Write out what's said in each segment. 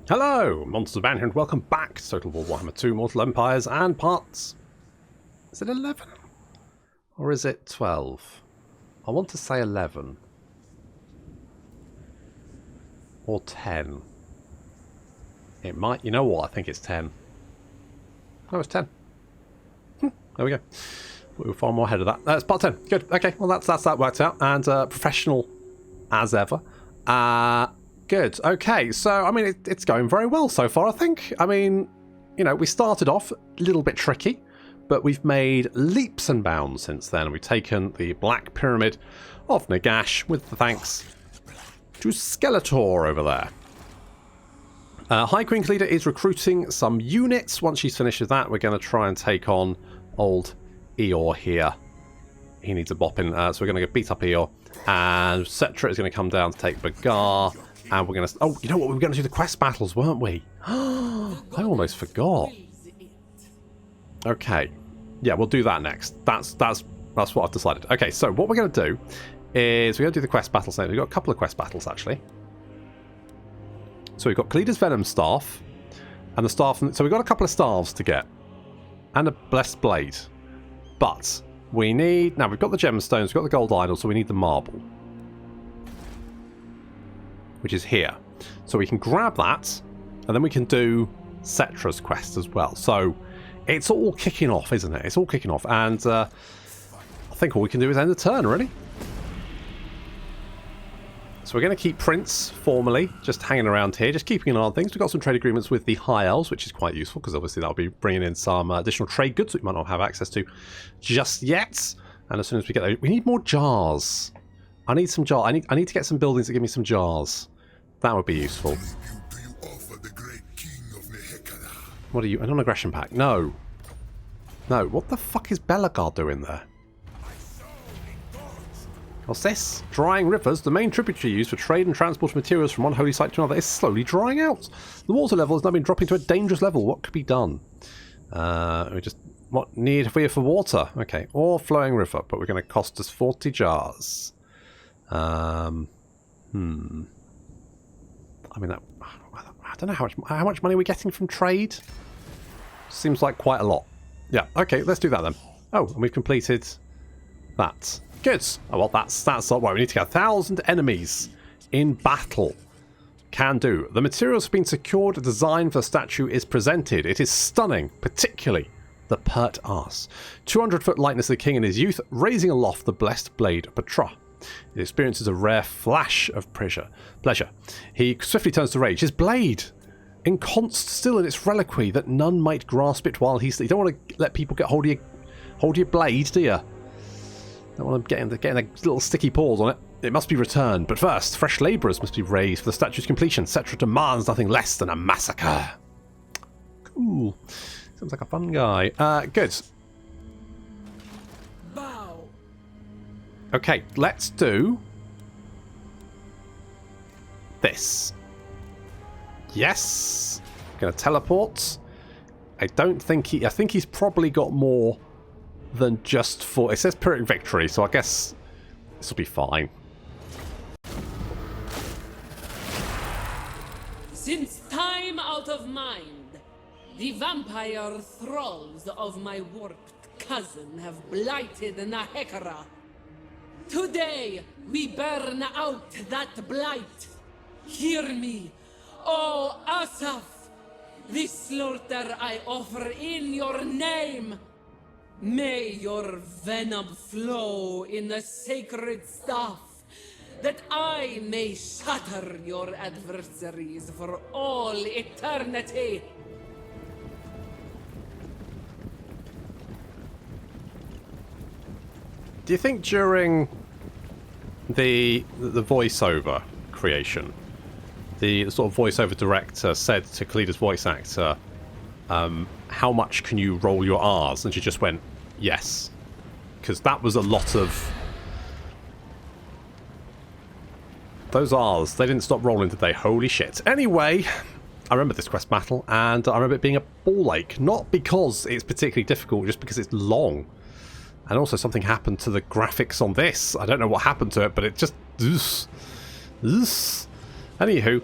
Hello, Monsters of Banner, and welcome back to Total War Warhammer 2 Mortal Empires and parts... Is it 11? Or is it 12? I want to say 11. Or 10. It might... You know what? I think it's 10. No, it's 10. There we go. We were far more ahead of that. That's part 10. Good. Okay, well that worked out. And professional as ever. Good. Okay, so, I mean, it's going very well so far, I think. I mean, you know, we started off a little bit tricky, but we've made leaps and bounds since then. We've taken the Black Pyramid of Nagash with the thanks to Skeletor over there. High Queen Khalida is recruiting some units. Once she finishes that, we're going to try and take on old Eeyore here. He needs a bopping, so we're going to go beat up Eeyore. And Settra is going to come down to take Bagar. And we're going to... Oh, you know what? We were going to do the quest battles, weren't we? I almost forgot. Okay. Yeah, we'll do that next. That's what I've decided. Okay, so what we're going to do is we're going to do the quest battles now. We've got a couple of quest battles, actually. So we've got Khalida's Venom Staff. And the staff... So we've got a couple of staves to get. And a Blessed Blade. But we need... Now, we've got the gemstones, we've got the gold idol, so we need the marble. Which is here. So we can grab that, and then we can do Settra's quest as well. So it's all kicking off, isn't it? It's all kicking off, and I think all we can do is end the turn, really. So we're going to keep Prince formally just hanging around here, just keeping an eye on things. We've got some trade agreements with the High Elves, which is quite useful, because obviously that'll be bringing in some additional trade goods that we might not have access to just yet. And as soon as we get those, we need more jars. I need some jars. I need to get some buildings that give me some jars. That would be useful. What are you? An aggression pack? No. No. What the fuck is Bellegarde doing there? What's this? Drying rivers. The main tributary used for trade and transport of materials from one holy site to another is slowly drying out. The water level has now been dropping to a dangerous level. What could be done? We just... What need have we for water? Okay. Or flowing river, but we're going to cost us 40 jars. I mean, I don't know how much money we're getting from trade. Seems like quite a lot. Yeah, okay, let's do that then. Oh, and we've completed that. Good. Oh, well, that's not right. We need to get 1,000 enemies in battle. Can do. The materials have been secured. A design for the statue is presented. It is stunning, particularly the pert arse. 200-foot likeness of the king in his youth, raising aloft the blessed blade of Petra. It experiences a rare flash of pleasure. He swiftly turns to rage. His blade, enconced still in its reliquary, that none might grasp it while he's... You don't want to let people get hold of your blade, do you? Don't want them getting their little sticky paws on it. It must be returned. But first, fresh labourers must be raised for the statue's completion. Settra demands nothing less than a massacre. Cool. Sounds like a fun guy. Good. Okay, let's do this. Yes. Gonna teleport. I think he's probably got more than just 4. It says Pyrrhic Victory, so I guess this will be fine. Since time out of mind, the vampire thralls of my warped cousin have blighted Nahekara. Today, we burn out that blight. Hear me, O Asaph. This slaughter I offer in your name. May your venom flow in the sacred staff, that I may shatter your adversaries for all eternity. Do you think during the voiceover creation, the sort of voiceover director said to Khalida's voice actor, how much can you roll your R's? And she just went, yes. Because that was a lot of... Those R's, they didn't stop rolling, did they? Holy shit. Anyway, I remember this quest battle, and I remember it being a ball ache. Not because it's particularly difficult, just because it's long. And also something happened to the graphics on this. I don't know what happened to it, but it just... Anywho,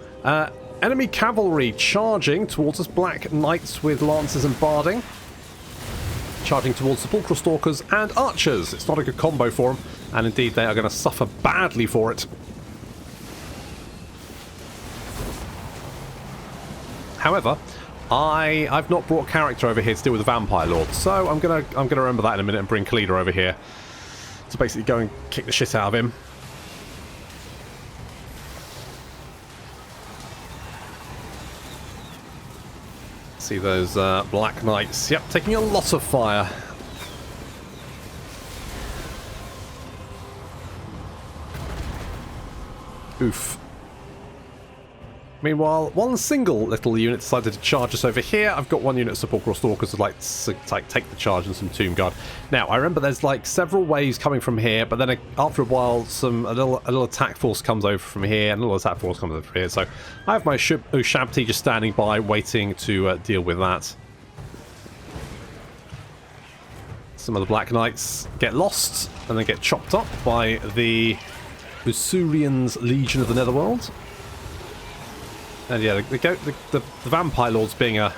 enemy cavalry charging towards us. Black Knights with lances and barding. Charging towards Sepulchral Stalkers and Archers. It's not a good combo for them, and indeed they are going to suffer badly for it. However, I've not brought character over here to deal with the Vampire Lord, so I'm gonna remember that in a minute and bring Khalida over here to basically go and kick the shit out of him. See those Black Knights. Yep, taking a lot of fire. Oof. Meanwhile, one single little unit decided to charge us over here. I've got one unit of Sepulchral Stalkers who'd like to take the charge and some Tomb Guard. Now, I remember there's like several waves coming from here, but then after a while, a little attack force comes over from here, and a little attack force comes over from here. So I have my Ushabti just standing by, waiting to deal with that. Some of the Black Knights get lost and then get chopped up by the Usurian's Legion of the Netherworld. And yeah, the Vampire Lord's being a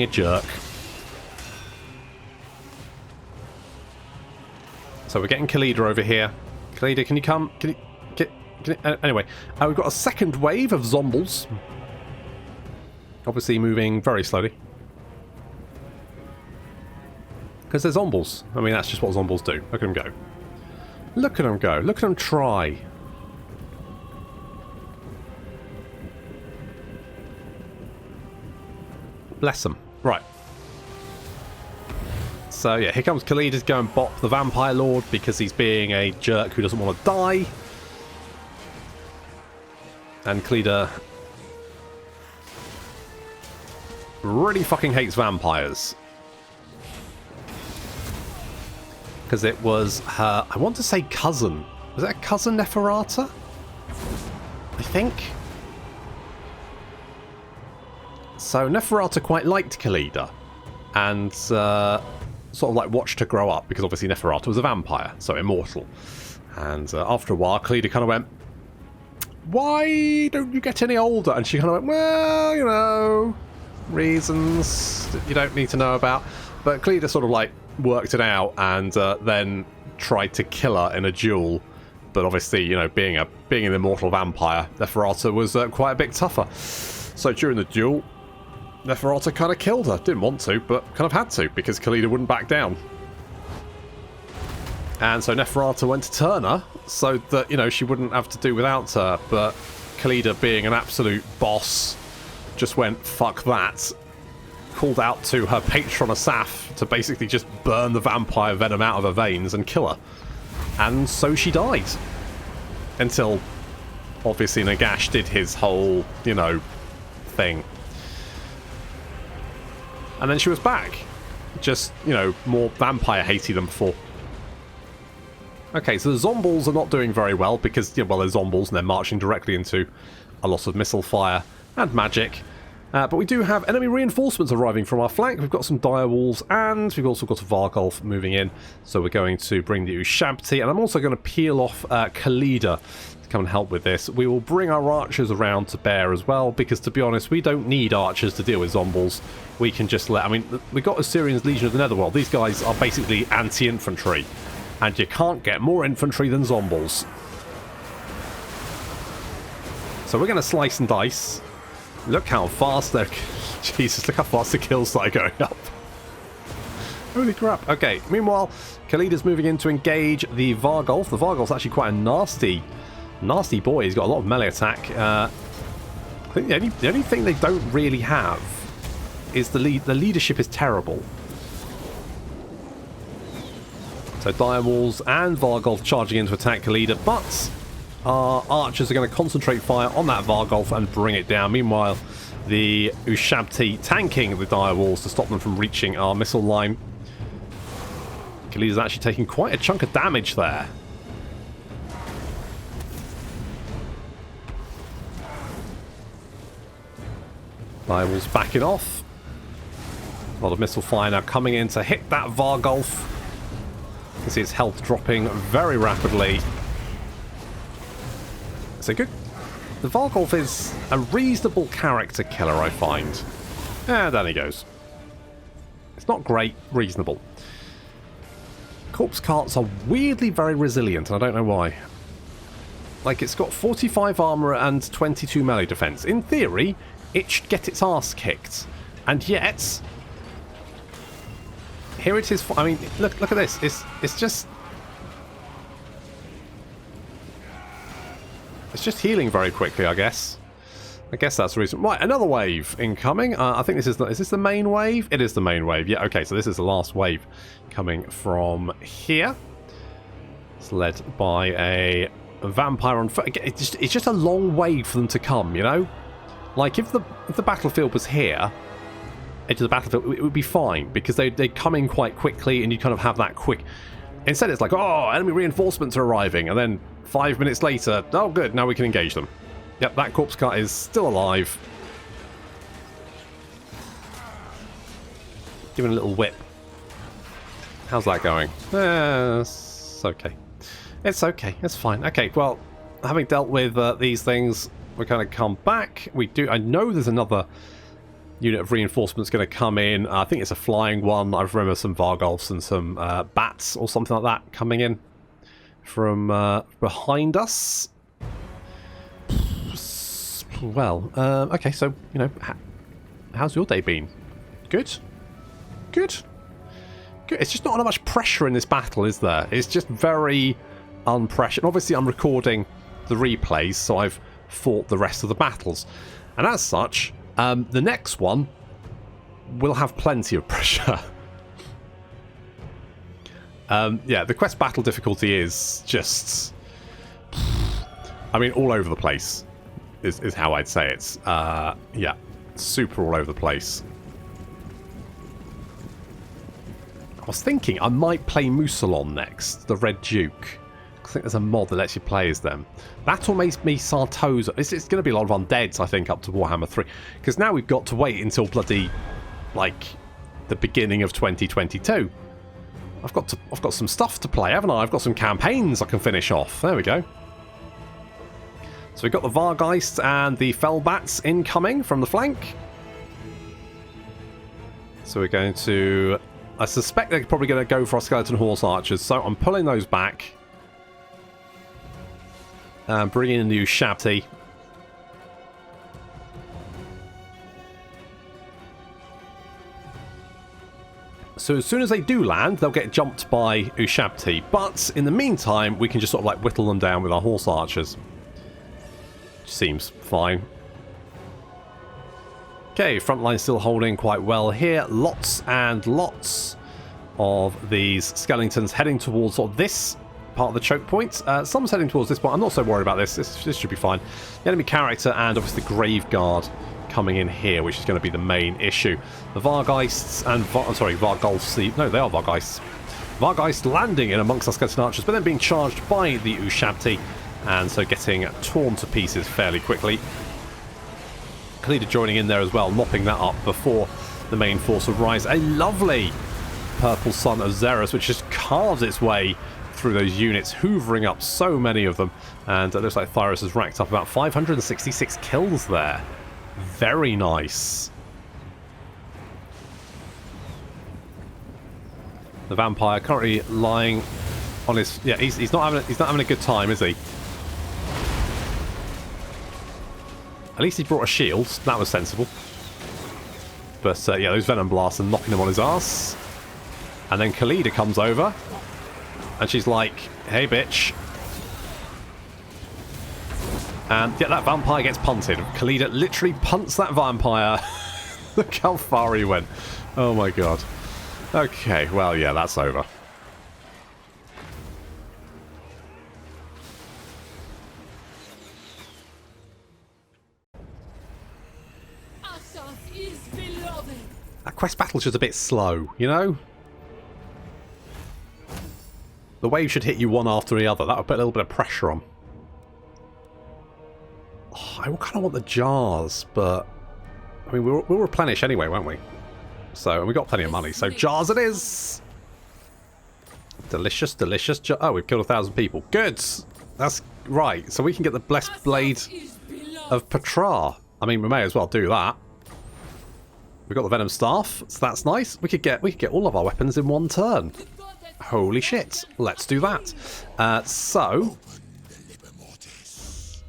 jerk. So we're getting Khalida over here. Khalida, can you come? Anyway, we've got a second wave of zombies. Obviously moving very slowly. Because they're zombies. I mean, that's just what zombies do. Look at them go. Look at them go. Look at them try. Bless them. Right. So yeah, here comes Khalida to go and bop the Vampire Lord because he's being a jerk who doesn't want to die. And Khalida really fucking hates vampires. Because it was her, I want to say cousin. Was that a cousin Neferata? I think. So Neferata quite liked Khalida and sort of like watched her grow up because obviously Neferata was a vampire, so immortal. And after a while, Khalida kind of went, "Why don't you get any older?" And she kind of went, "Well, you know, reasons that you don't need to know about." But Khalida sort of like worked it out and then tried to kill her in a duel. But obviously, you know, being an immortal vampire, Neferata was quite a bit tougher. So during the duel, Neferata kind of killed her. Didn't want to, but kind of had to, because Khalida wouldn't back down. And so Neferata went to turn her, so that, you know, she wouldn't have to do without her. But Khalida, being an absolute boss, just went, fuck that. Called out to her patron Asaph to basically just burn the vampire venom out of her veins and kill her. And so she died. Until, obviously, Nagash did his whole, you know, thing. And then she was back. Just, you know, more vampire-hatey than before. Okay, so the zombies are not doing very well because, yeah, well, they're zombies and they're marching directly into a lot of missile fire and magic. But we do have enemy reinforcements arriving from our flank. We've got some dire wolves and we've also got a Vargolf moving in. So we're going to bring the Ushabti, and I'm also going to peel off Khalida to come and help with this. We will bring our archers around to bear as well, because to be honest, we don't need archers to deal with zombies. We can just let... I mean, we got Assyrian's Legion of the Netherworld. These guys are basically anti-infantry. And you can't get more infantry than zombies. So we're going to slice and dice. Look how fast they're... Jesus, look how fast the kills are going up. Holy crap. Okay, meanwhile, Khalida's moving in to engage the Vargolf. The Vargolf's actually quite a nasty boy. He's got a lot of melee attack. I think the only thing they don't really have is the leadership is terrible. So dire wolves and Vargolf charging in to attack Khalida, but our archers are going to concentrate fire on that Vargolf and bring it down. Meanwhile, the Ushabti tanking the dire wolves to stop them from reaching our missile line. Khalida's actually taking quite a chunk of damage there. Dire wolves backing off. A lot of missile fire now coming in to hit that Vargolf. You can see its health dropping very rapidly. So good The Vargolf is a reasonable character killer, I find. And down he goes. It's not great, reasonable. Corpse carts are weirdly very resilient, and I don't know why. Like, it's got 45 armor and 22 melee defense. In theory, it should get its ass kicked. And yet, here it is. I mean, look at this. It's just healing very quickly, I guess. I guess that's the reason. Right, another wave incoming. I think this is this the main wave? It is the main wave. Yeah, okay, so this is the last wave coming from here. It's led by a vampire on foot. It's just a long wave for them to come, you know? Like, if the battlefield was here, edge of the battlefield, it would be fine, because they come in quite quickly, and you kind of have that quick... Instead, it's like, oh, enemy reinforcements are arriving, and then 5 minutes later, oh, good, now we can engage them. Yep, that corpse cart is still alive. Give it a little whip. How's that going? It's okay. It's okay. It's fine. Okay, well, having dealt with these things, we're going to come back. I know there's another unit of reinforcements going to come in. I think it's a flying one. I remember some Vargolfs and some bats or something like that coming in from behind us. Well, okay, so, you know, how's your day been? Good? Good? Good. It's just not much pressure in this battle, is there? It's just very unpressured. Obviously, I'm recording the replays, so I've fought the rest of the battles. And as such, the next one will have plenty of pressure. Yeah, the quest battle difficulty is just... I mean, all over the place. Is how I'd say it. Yeah, super all over the place. I was thinking I might play Musalon next, the Red Duke. I think there's a mod that lets you play as them. That will make me Sartosa. It's going to be a lot of undeads, I think, up to Warhammer 3. Because now we've got to wait until bloody, like, the beginning of 2022. I've got some stuff to play, haven't I? I've got some campaigns I can finish off. There we go. So we've got the Vargeist and the Fellbats incoming from the flank. So we're going to... I suspect they're probably going to go for our Skeleton Horse Archers, so I'm pulling those back. And bringing in the Ushabti. So as soon as they do land, they'll get jumped by Ushabti. But in the meantime, we can just sort of like whittle them down with our Horse Archers. Seems fine. Okay, front line still holding quite well here. Lots and lots of these skeletons heading towards sort of this part of the choke point. Some's heading towards this point. I'm not so worried about this. This should be fine. The enemy character and obviously the Grave Guard coming in here, which is going to be the main issue. The Vargeists and... Vargolfs... No, they are Vargeists. Vargeist landing in amongst our skeleton archers, but then being charged by the Ushabti, and so getting torn to pieces fairly quickly. Khalida joining in there as well, mopping that up before the main force would rise. A lovely purple sun of Xeris, which just carves its way through those units, hoovering up so many of them. And it looks like Thyrus has racked up about 566 kills there. Very nice. The vampire currently lying on his... Yeah, he's not having a good time, is he? At least he brought a shield. That was sensible. But yeah, those venom blasts are knocking him on his ass. And then Khalida comes over, and she's like, "Hey, bitch." And yeah, that vampire gets punted. Khalida literally punts that vampire. Look how far he went. Oh my god. Okay, well, yeah, that's over. That quest battle's just a bit slow, you know? The wave should hit you one after the other. That would put a little bit of pressure on. Oh, I kind of want the jars, but... I mean, we'll replenish anyway, won't we? So, we've got plenty of money. So, jars it is! Delicious, delicious. Oh, we've killed 1,000 people. Good! That's right. So we can get the Blessed Blade of Petra. I mean, we may as well do that. We've got the Venom Staff, so that's nice. We could get all of our weapons in one turn. Holy shit. Let's do that. So,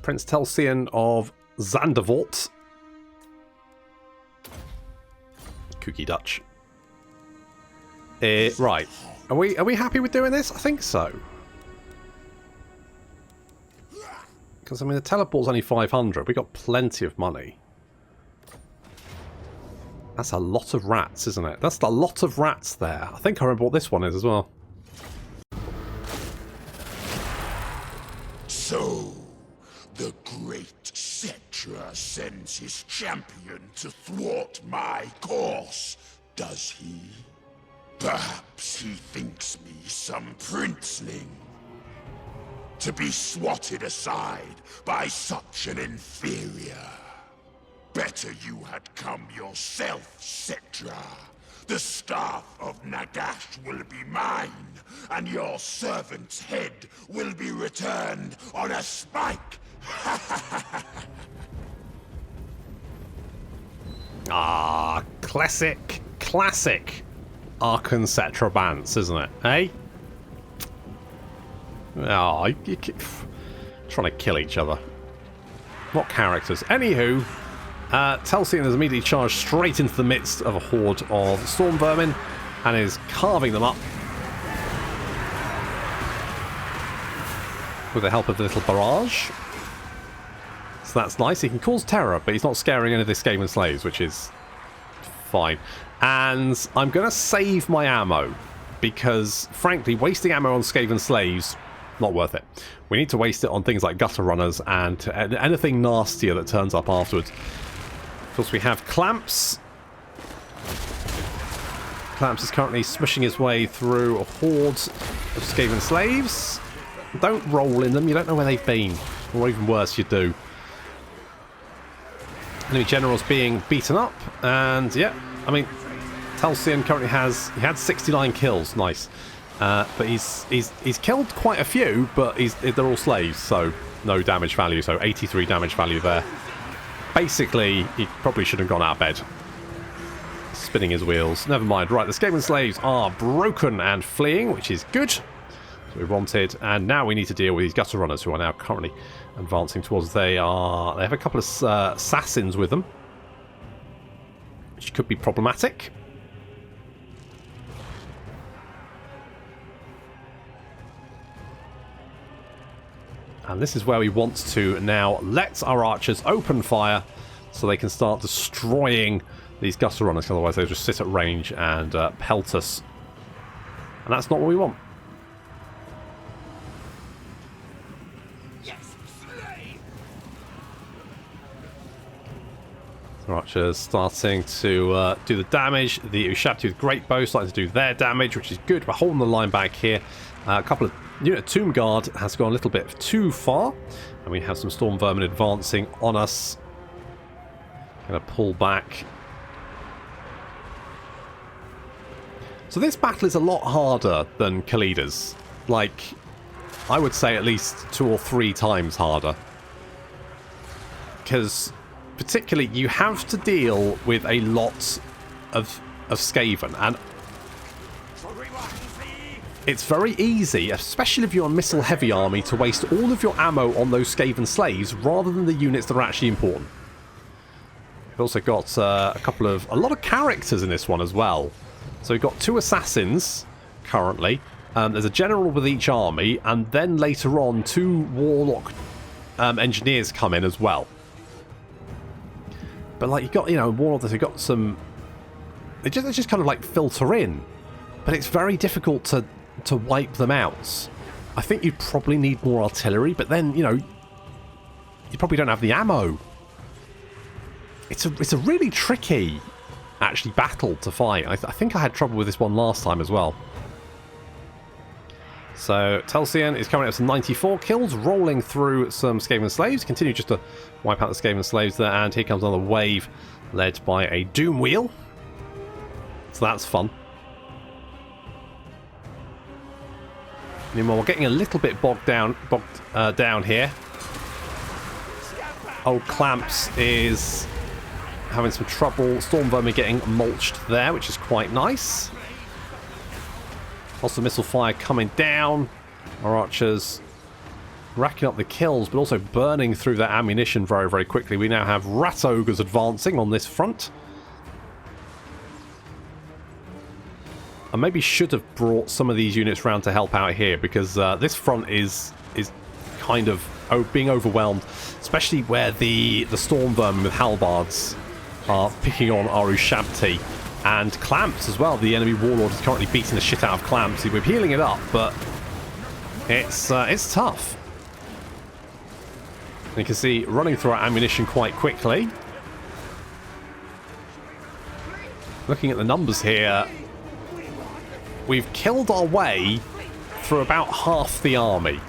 Prince Telsian of Zandervoort. Kooky Dutch. Right. Are we happy with doing this? I think so. Because, I mean, the teleport's only 500. We've got plenty of money. That's a lot of rats, isn't it? That's a lot of rats there. I think I remember what this one is as well. So, the great Settra sends his champion to thwart my course, does he? Perhaps he thinks me some princeling, to be swatted aside by such an inferior. Better you had come yourself, Settra. The staff of Nagash will be mine, and your servant's head will be returned on a spike. Ah, classic Arkhan Settra bants, isn't it? Eh? Oh, you keep trying to kill each other. What characters? Anywho, Telsian has immediately charged straight into the midst of a horde of storm vermin and is carving them up with the help of the little barrage. So that's nice. He can cause terror, but he's not scaring any of the Skaven slaves, which is fine. And I'm going to save my ammo because, frankly, wasting ammo on Skaven slaves, not worth it. We need to waste it on things like gutter runners and anything nastier that turns up afterwards. Of course, we have Clamps. Clamps is currently smushing his way through a horde of Skaven slaves. Don't roll in them. You don't know where they've been. Or even worse, you do. Enemy generals being beaten up. And, yeah, I mean, Telsian currently he had 69 kills. Nice. But he's killed quite a few, but they're all slaves, so no damage value. So 83 damage value there. Basically, he probably should have gone out of bed. Spinning his wheels. Never mind. Right, the Skaven slaves are broken and fleeing, which is good. So we wanted. And now we need to deal with these gutter runners who are now currently advancing towards. They have a couple of assassins with them, which could be problematic. And this is where we want to now let our archers open fire so they can start destroying these gutter runners. Otherwise they'll just sit at range and pelt us. And that's not what we want. Yes, slay! Archers starting to do the damage. The Ushabti with Great Bow starting to do their damage, which is good. We're holding the line back here. A couple of Tomb Guard has gone a little bit too far, and we have some Storm Vermin advancing on us. Gonna pull back. So this battle is a lot harder than Khalida's. Like, I would say at least 2 or 3 times harder. Because, particularly, you have to deal with a lot of Skaven, and it's very easy, especially if you're a missile-heavy army, to waste all of your ammo on those Skaven slaves rather than the units that are actually important. We've also got a lot of characters in this one as well. So we've got 2 assassins currently. There's a general with each army, and then later on 2 warlock engineers come in as well. But like, you've got, warlocks who've got some. They just kind of like filter in, but it's very difficult to wipe them out. I think you'd probably need more artillery, but then, you probably don't have the ammo. It's a really tricky, actually, battle to fight. I think I had trouble with this one last time as well. So, Telsian is coming up to 94 kills, rolling through some Skaven slaves. Continue just to wipe out the Skaven slaves there, and here comes another wave led by a Doom Wheel. So that's fun. Meanwhile, we're getting a little bit bogged down here. Old Clamps is having some trouble. Storm Vermin getting mulched there, which is quite nice. Lots of missile fire coming down. Our archers racking up the kills, but also burning through their ammunition very, very quickly. We now have Rat Ogres advancing on this front. I maybe should have brought some of these units round to help out here, because this front is kind of being overwhelmed, especially where the Storm Vermin with halbards are picking on our Ushabti. And Clamps as well. The enemy Warlord is currently beating the shit out of Clamps. We're healing it up, but it's tough. You can see running through our ammunition quite quickly. Looking at the numbers here, we've killed our way through about half the army.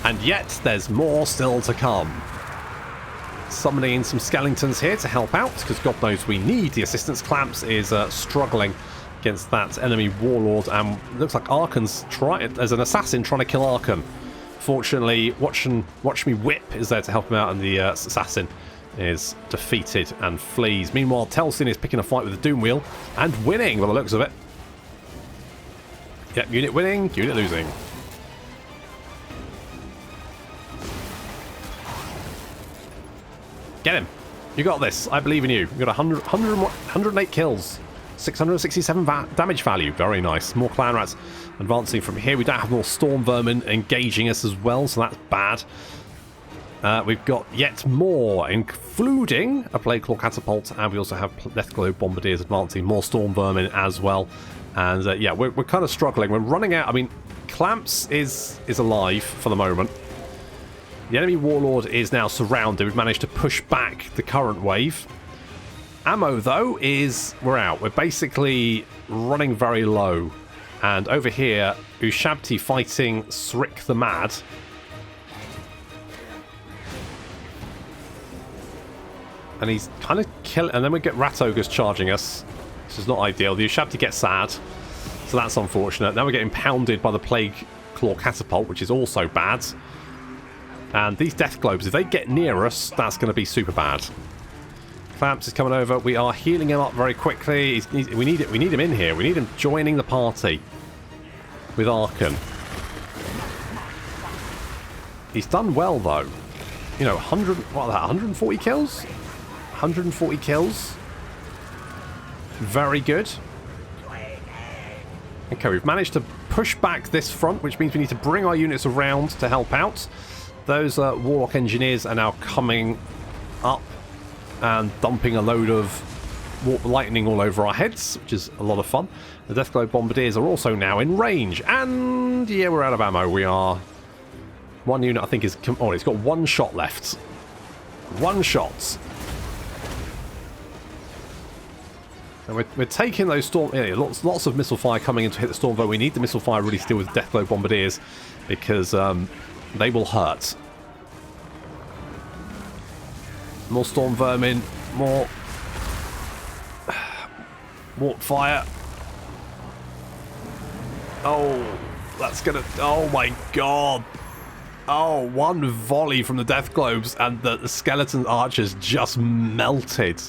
And yet there's more still to come. Summoning in some skeletons here to help out, because God knows we need the assistance. Clamps is struggling against that enemy Warlord, and it looks like Arkhan's as an assassin trying to kill Arkhan. Fortunately, Watch Me Whip is there to help him out, and the assassin is defeated and flees. Meanwhile, Telsin is picking a fight with the Doom Wheel and winning by the looks of it. Yep, unit winning, unit losing. Get him. You got this. I believe in you. You got 108 kills. 667 damage value. Very nice. More clan rats advancing from here. We don't have more storm vermin engaging us as well, so that's bad. We've got yet more, including a Plague Claw Catapult, and we also have Deathglow Bombardiers advancing. More storm vermin as well. And yeah, we're kind of struggling. We're running out. I mean, Clamps is alive for the moment. The enemy Warlord is now surrounded. We've managed to push back the current wave. Ammo, though, we're out. We're basically running very low. And over here, Ushabti fighting Srick the Mad. And he's kind of killing... And then we get Rat Ogres charging us. This is not ideal. The Ushabti gets sad. So that's unfortunate. Now we're getting pounded by the Plague Claw Catapult, which is also bad. And these death globes, if they get near us, that's going to be super bad. Clamps is coming over. We are healing him up very quickly. We need him in here. We need him joining the party with Arkhan. He's done well, though. You know, 140 kills? 140 kills. Very good. Okay, we've managed to push back this front, which means we need to bring our units around to help out. Those Warlock Engineers are now coming up and dumping a load of warp lightning all over our heads, which is a lot of fun. The Deathglow Bombardiers are also now in range. And yeah, we're out of ammo. We are... One unit, I think, is... Oh, it's got one shot left. One shot. And we're taking those storm... Yeah, lots of missile fire coming in to hit the storm, though we need the missile fire really still with Deathglow Bombardiers, because... they will hurt. More storm vermin. More warp fire. Oh, that's gonna... Oh my god. Oh, one volley from the death globes and the skeleton archers just melted.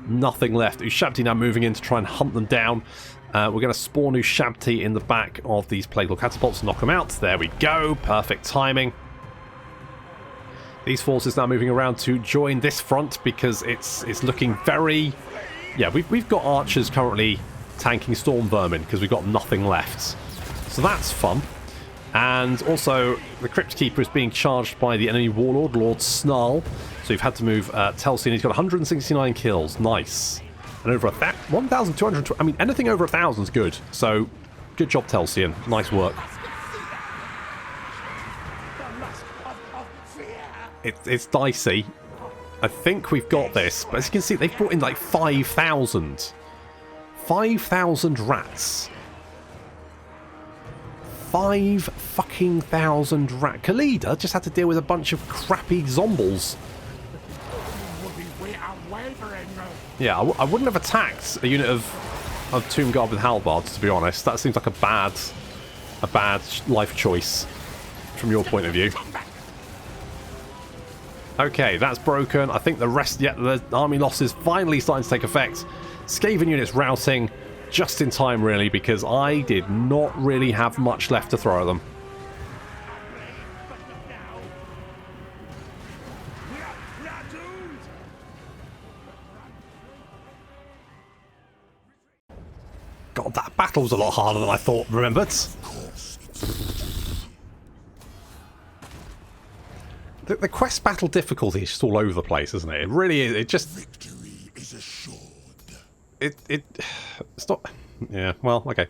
Nothing left. Ushabti now moving in to try and hunt them down. We're going to spawn Ushabti in the back of these Plague Claw Catapults, knock them out. There we go. Perfect timing. These forces now moving around to join this front because it's looking very... Yeah, we've got archers currently tanking storm vermin because we've got nothing left. So that's fun. And also, the Crypt Keeper is being charged by the enemy Warlord, Lord Snarl. So you've had to move Telsin. He's got 169 kills. Nice. And over 1,200... I mean, anything over 1,000 is good. So, good job, Telsin. Nice work. It's dicey. I think we've got this. But as you can see, they've brought in like 5,000. 5,000 rats. 5,000 rat. Khalida just had to deal with a bunch of crappy zombies. Yeah, I wouldn't have attacked a unit of Tomb Guard with halbards, to be honest. That seems like a bad life choice from your point of view. Okay, that's broken. I think the rest, yeah, the army loss is finally starting to take effect. Skaven units routing just in time, really, because I did not really have much left to throw at them. God, that battle was a lot harder than I thought, remembered. The quest battle difficulty is just all over the place, isn't it? It really is. It just... Victory is assured. It's not... Yeah, well, okay.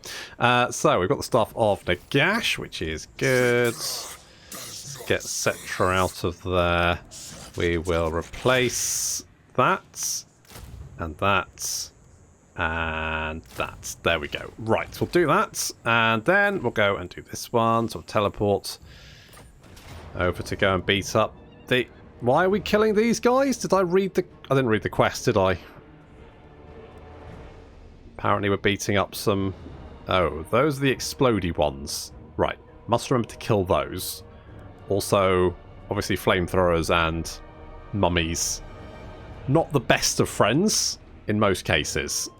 So, we've got the stuff of Nagash, which is good. Let's get Settra out of there. We will replace that. And that. And that. There we go. Right, we'll do that. And then we'll go and do this one. So, teleport over to go and beat up the... Why are we killing these guys? Did I read the... I didn't read the quest, did I? Apparently we're beating up some... Oh, those are the explodey ones. Right. Must remember to kill those. Also, obviously flamethrowers and mummies. Not the best of friends, in most cases.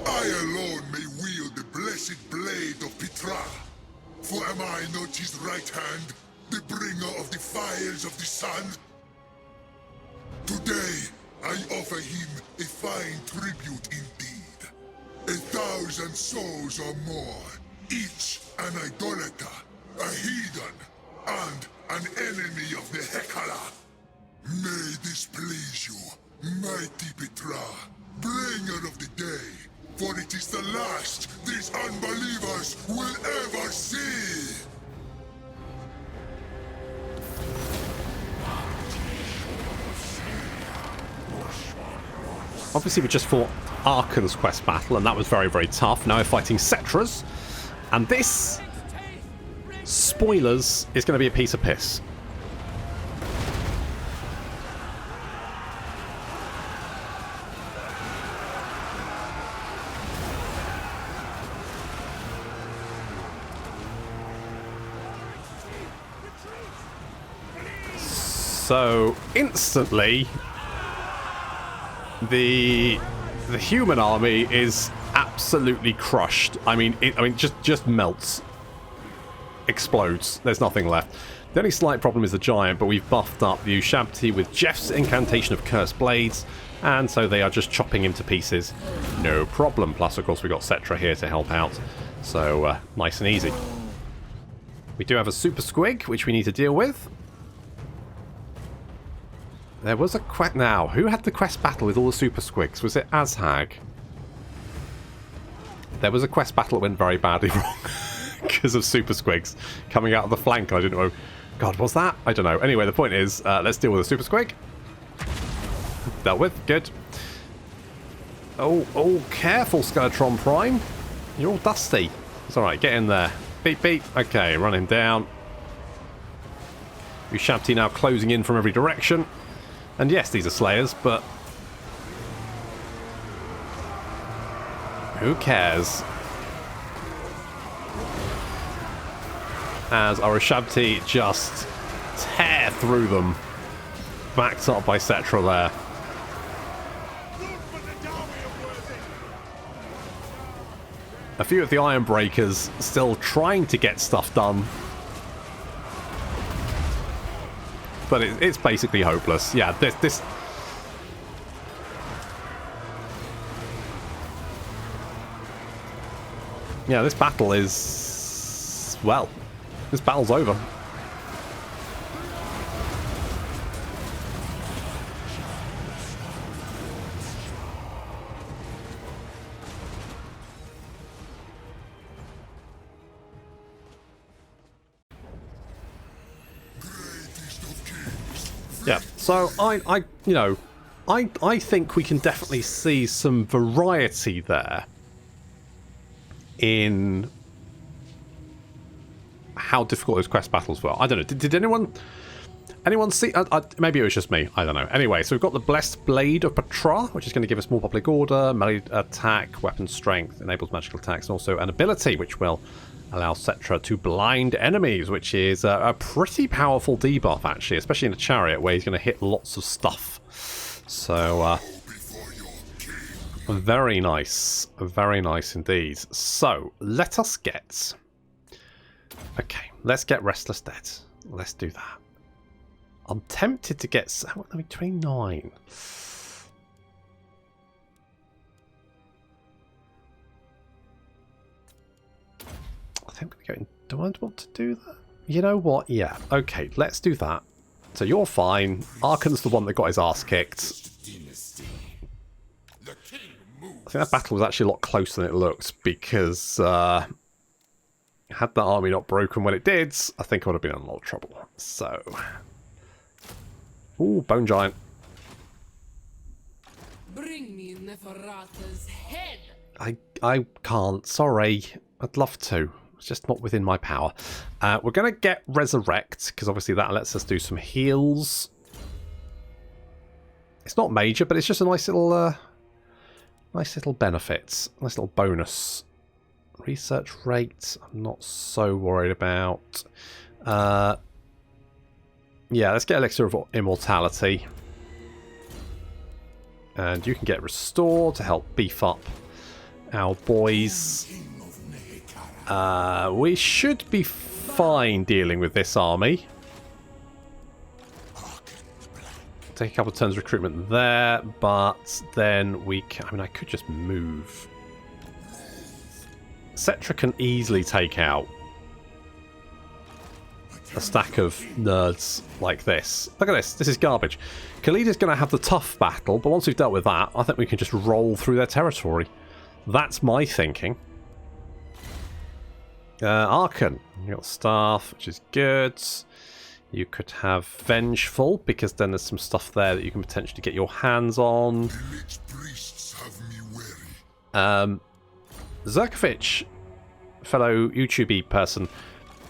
I alone may wield the blessed blade of Petra. For am I not his right hand, the bringer of the fires of the sun? Today, I offer him a fine tribute indeed. 1,000 souls or more, each an idolater, a heathen, and an enemy of the Hekala. May this please you, mighty Petra, bringer of the day, for it is the last these unbelievers will ever see! Obviously we just fought Arkhan's quest battle, and that was very, very tough. Now we're fighting Settra's. And this, spoilers, is going to be a piece of piss. So, instantly... The human army is absolutely crushed. I mean, just melts, explodes. There's nothing left. The only slight problem is the giant, but we've buffed up the Ushabti with Jeff's incantation of cursed blades, and so they are just chopping him to pieces. No problem. Plus, of course, we've got Settra here to help out, so nice and easy. We do have a super squig, which we need to deal with. There was a quest... Now, who had the quest battle with all the super squigs? Was it Azhag? There was a quest battle that went very badly wrong because of super squigs coming out of the flank. I didn't know... God, was that? I don't know. Anyway, the point is, let's deal with a super squig. Dealt with. Good. Oh, careful, Skeletron Prime. You're all dusty. It's alright, get in there. Beep, beep. Okay, run him down. Ushabti now closing in from every direction. And yes, these are Slayers, but... who cares? As our Ushabti just tear through them. Backed up by Settra there. A few of the Iron Breakers still trying to get stuff done. But it's basically hopeless. Yeah, this... Yeah, this battle is... well, this battle's over. Yeah, so I think we can definitely see some variety there in how difficult those quest battles were. I don't know. Did anyone see? Maybe it was just me. I don't know. Anyway, so we've got the Blessed Blade of Petra, which is going to give us more public order, melee attack, weapon strength, enables magical attacks, and also an ability which will Allow Settra to blind enemies, which is a pretty powerful debuff, actually, especially in a chariot where he's going to hit lots of stuff. So, very nice. Very nice indeed. So, let us get... Okay, let's get Restless Dead. Let's do that. I'm tempted to get... I mean, 29. I think I'm going to go in. Do I want to do that? You know what? Yeah. Okay, let's do that. So you're fine. Arkhan's the one that got his ass kicked. I think that battle was actually a lot closer than it looked because had that army not broken when it did, I think I would have been in a lot of trouble. So... Ooh, Bone Giant. Bring me Neferata's head. I can't. Sorry. I'd love to. It's just not within my power. We're going to get Resurrect, because obviously that lets us do some heals. It's not major, but it's just a nice little benefit. Nice little bonus. Research rate, I'm not so worried about. Yeah, let's get Elixir of Immortality. And you can get Restore to help beef up our boys. We should be fine dealing with this army. Take a couple of turns recruitment there, but then we can... I mean, I could just move. Settra can easily take out a stack of nerds like this. Look at this. This is garbage. Khalida's going to have the tough battle, but once we've dealt with that, I think we can just roll through their territory. That's my thinking. Arkhan. You got Staff, which is good. You could have Vengeful, because then there's some stuff there that you can potentially get your hands on. Zerkovich, fellow YouTube person,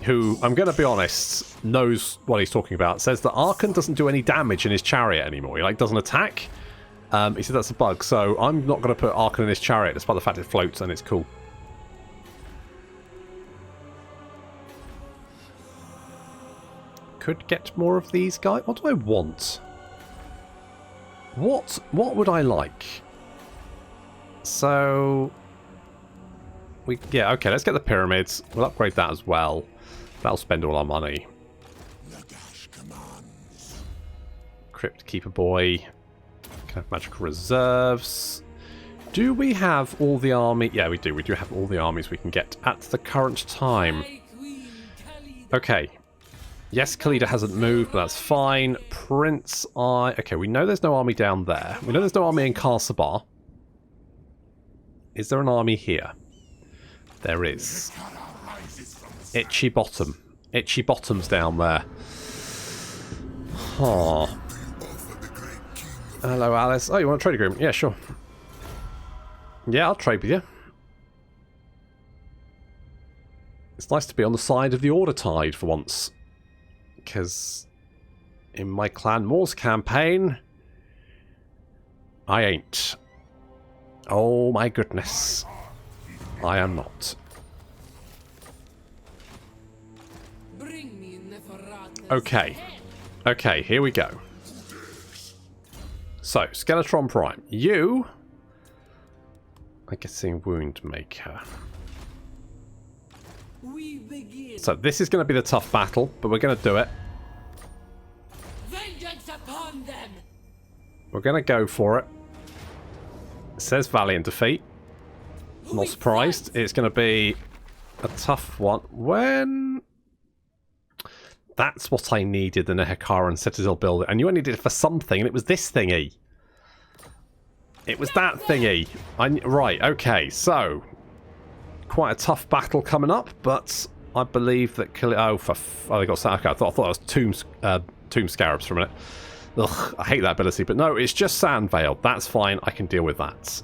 who, I'm going to be honest, knows what he's talking about, says that Arkhan doesn't do any damage in his chariot anymore. He doesn't attack. He said that's a bug, so I'm not going to put Arkhan in his chariot, despite the fact it floats and it's cool. Could get more of these guys. What do I want? What would I like? So... Yeah, okay, let's get the pyramids. We'll upgrade that as well. That'll spend all our money. Crypt Keeper Boy. Can have magical reserves. Do we have all the army? Yeah, we do. We do have all the armies we can get at the current time. Okay. Yes, Khalida hasn't moved, but that's fine. Prince Okay, we know there's no army down there. We know there's no army in Karsabar. Is there an army here? There is. Itchy Bottom. Itchy Bottom's down there. Oh. Hello, Alice. Oh, you want a trade agreement? Yeah, sure. Yeah, I'll trade with you. It's nice to be on the side of the Order Tide for once. Because in my Clan Modz campaign, I ain't. Oh my goodness. I am not. Okay. Okay, here we go. So, Skeletron Prime. You... I'm guessing Wound Maker. So, this is going to be the tough battle, but we're going to do it. Vengeance upon them. We're going to go for it. It says Valiant Defeat. Not surprised. It's going to be a tough one. When... That's what I needed, the Nehekara and Citadel builder. And you only did it for something, and it was this thingy. It was that thingy. Right, okay, so... Quite a tough battle coming up, but I believe that... they got... Okay, I thought it was Tomb Scarabs for a minute. Ugh, I hate that ability, but no, it's just Sand Veil. That's fine, I can deal with that.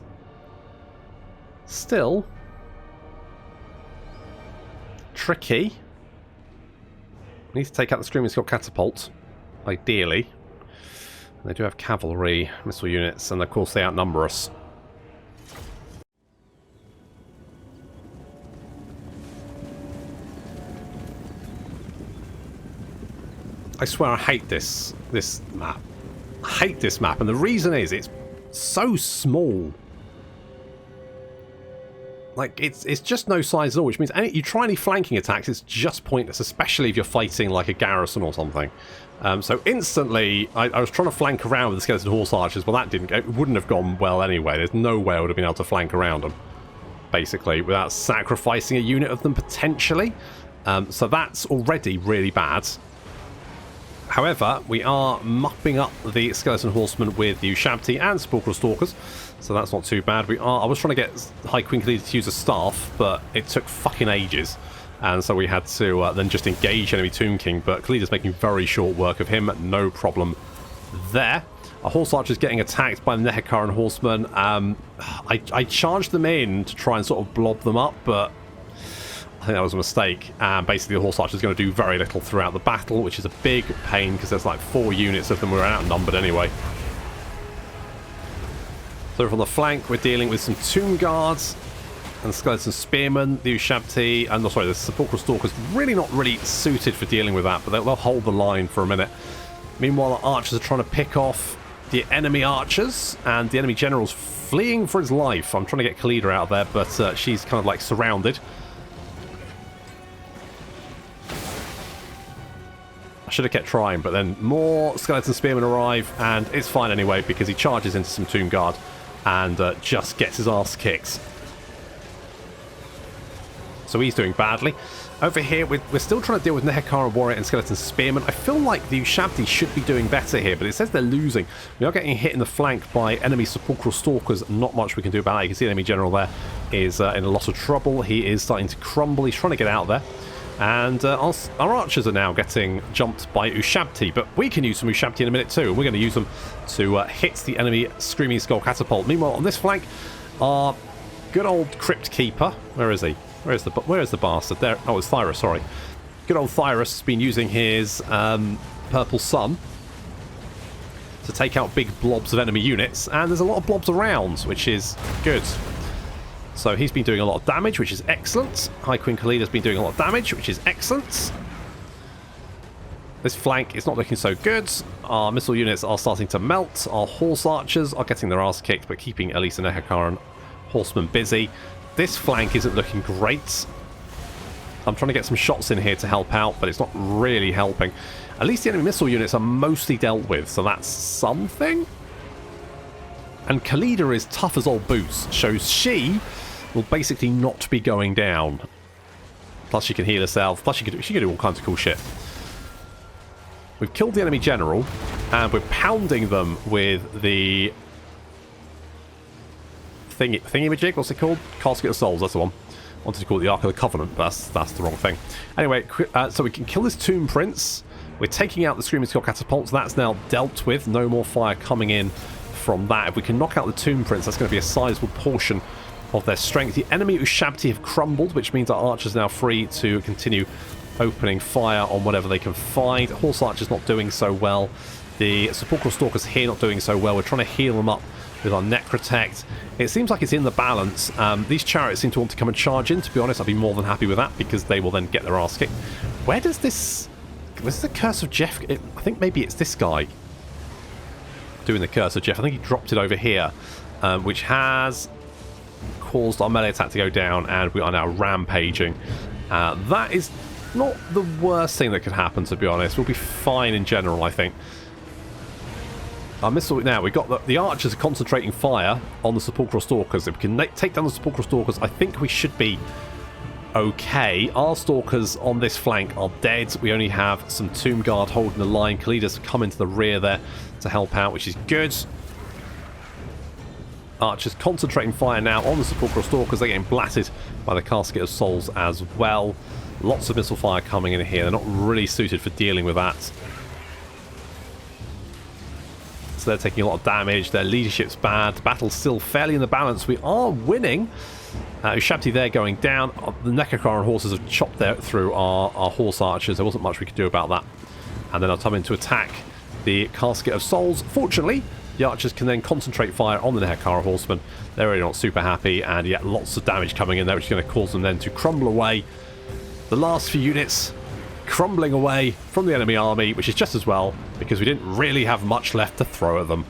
Still... Tricky. We need to take out the Screaming Skull Catapult, ideally. They do have cavalry, missile units, and of course they outnumber us. I swear I hate this map. I hate this map, and the reason is it's so small. Like, it's just no size at all, which means you try any flanking attacks, it's just pointless, especially if you're fighting like a garrison or something. So instantly, I was trying to flank around with the skeleton horse archers, well it wouldn't have gone well anyway. There's no way I would have been able to flank around them, basically, without sacrificing a unit of them potentially. So that's already really bad. However, we are mopping up the skeleton horsemen with the Ushabti and Sepulchral Stalkers, so that's not too bad. I was trying to get High Queen Khalida to use a staff, but it took fucking ages, and so we had to then just engage enemy Tomb King, but Khalida's making very short work of him, no problem there. Our horse archer's getting attacked by the Nehekaran horsemen. I charged them in to try and sort of blob them up, but I think that was a mistake. Basically, the horse archer is going to do very little throughout the battle, which is a big pain because there's like 4 units of them. We're outnumbered anyway. So from the flank, we're dealing with some Tomb Guards and Skeleton Spearmen. The Ushabti, and sorry, the Sepulchral Stalkers really not really suited for dealing with that, but they'll hold the line for a minute. Meanwhile, our archers are trying to pick off the enemy archers, and the enemy general's fleeing for his life. I'm trying to get Khalida out of there, but she's kind of like surrounded. I should have kept trying, but then more Skeleton Spearmen arrive, and it's fine anyway because he charges into some Tomb Guard and just gets his ass kicked. So he's doing badly. Over here, we're still trying to deal with Nehekaran Warrior and Skeleton Spearmen. I feel like the Ushabti should be doing better here, but it says they're losing. We are getting hit in the flank by enemy Sepulchral Stalkers. Not much we can do about that. You can see the enemy general there is in a lot of trouble. He is starting to crumble. He's trying to get out there. And our archers are now getting jumped by Ushabti, but we can use some Ushabti in a minute too, and we're going to use them to hit the enemy Screaming Skull Catapult. Meanwhile, on this flank, our good old Crypt Keeper, where is he? Where is the bastard? There. Oh, it's Thyrus, sorry. Good old Thyrus has been using his Purple Sun to take out big blobs of enemy units, and there's a lot of blobs around, which is good. So he's been doing a lot of damage, which is excellent. High Queen Khalida's been doing a lot of damage, which is excellent. This flank is not looking so good. Our missile units are starting to melt. Our horse archers are getting their ass kicked, but keeping at least an Nehekaran horseman busy. This flank isn't looking great. I'm trying to get some shots in here to help out, but it's not really helping. At least the enemy missile units are mostly dealt with, so that's something. And Khalida is tough as old boots. Shows she will basically not be going down. Plus she can heal herself. Plus she can do all kinds of cool shit. We've killed the enemy general, and we're pounding them with the thingy-majig. What's it called? Casket of Souls. That's the one. I wanted to call it the Ark of the Covenant, but that's the wrong thing. Anyway, so we can kill this Tomb Prince. We're taking out the Screaming Skull Catapults. That's now dealt with. No more fire coming in from that. If we can knock out the Tomb Prince, that's going to be a sizable portion of their strength. The enemy Ushabti have crumbled, which means our archers are now free to continue opening fire on whatever they can find. Horse archers not doing so well. The Sepulchral Stalkers here not doing so well. We're trying to heal them up with our Necrotect. It seems like it's in the balance. These chariots seem to want to come and charge in. To be honest, I'd be more than happy with that because they will then get their ass kicked. Where does this... This is the Curse of Jeff... I think maybe it's this guy doing the Curse of Jeff. I think he dropped it over here, which has caused our melee attack to go down, and we are now rampaging. That is not the worst thing that could happen, to be honest. We'll be fine in general, I think. Our missile now, we've got the archers are concentrating fire on the Sepulchral Stalkers. If we can take down the Sepulchral Stalkers, I think we should be okay. Our Stalkers on this flank are dead. We only have some Tomb Guard holding the line. Khalida's come into the rear there to help out, which is good. Archers concentrating fire now on the Sepulchral Stalkers. They're getting blatted by the Casket of Souls as well. Lots of missile fire coming in here. They're not really suited for dealing with that. So they're taking a lot of damage. Their leadership's bad. The battle's still fairly in the balance. We are winning. Ushabti there going down. The Nehekaran horses have chopped through our horse archers. There wasn't much we could do about that. And then I'll come in to attack the Casket of Souls. Fortunately, the archers can then concentrate fire on the Nehekaran horsemen. They're really not super happy, and yet lots of damage coming in there, which is going to cause them then to crumble away. The last few units crumbling away from the enemy army, which is just as well, because we didn't really have much left to throw at them.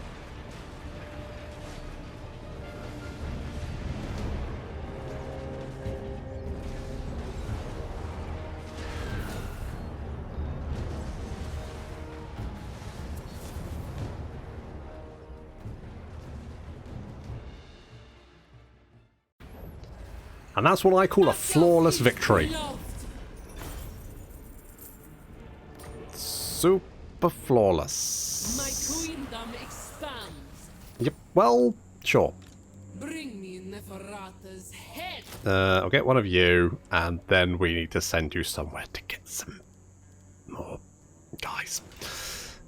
And that's what I call a flawless victory. Super flawless. My queendom expands. Yep, well, sure. Bring me Neferata's head. I'll get one of you, and then we need to send you somewhere to get some more guys.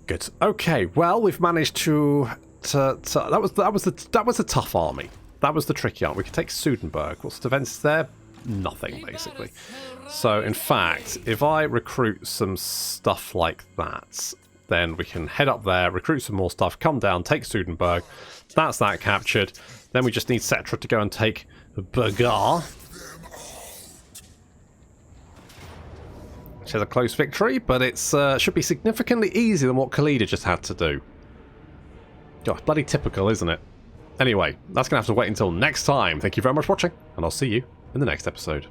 Good. Okay, well, we've managed to that was a tough army. That was the tricky army. We could take Sudenburg. What's the defense there? Nothing, basically. So, in fact, if I recruit some stuff like that, then we can head up there, recruit some more stuff, come down, take Sudenburg. That's that captured. Then we just need Settra to go and take Burgar. Which is a close victory, but it should be significantly easier than what Khalida just had to do. God, bloody typical, isn't it? Anyway, that's going to have to wait until next time. Thank you very much for watching, and I'll see you in the next episode.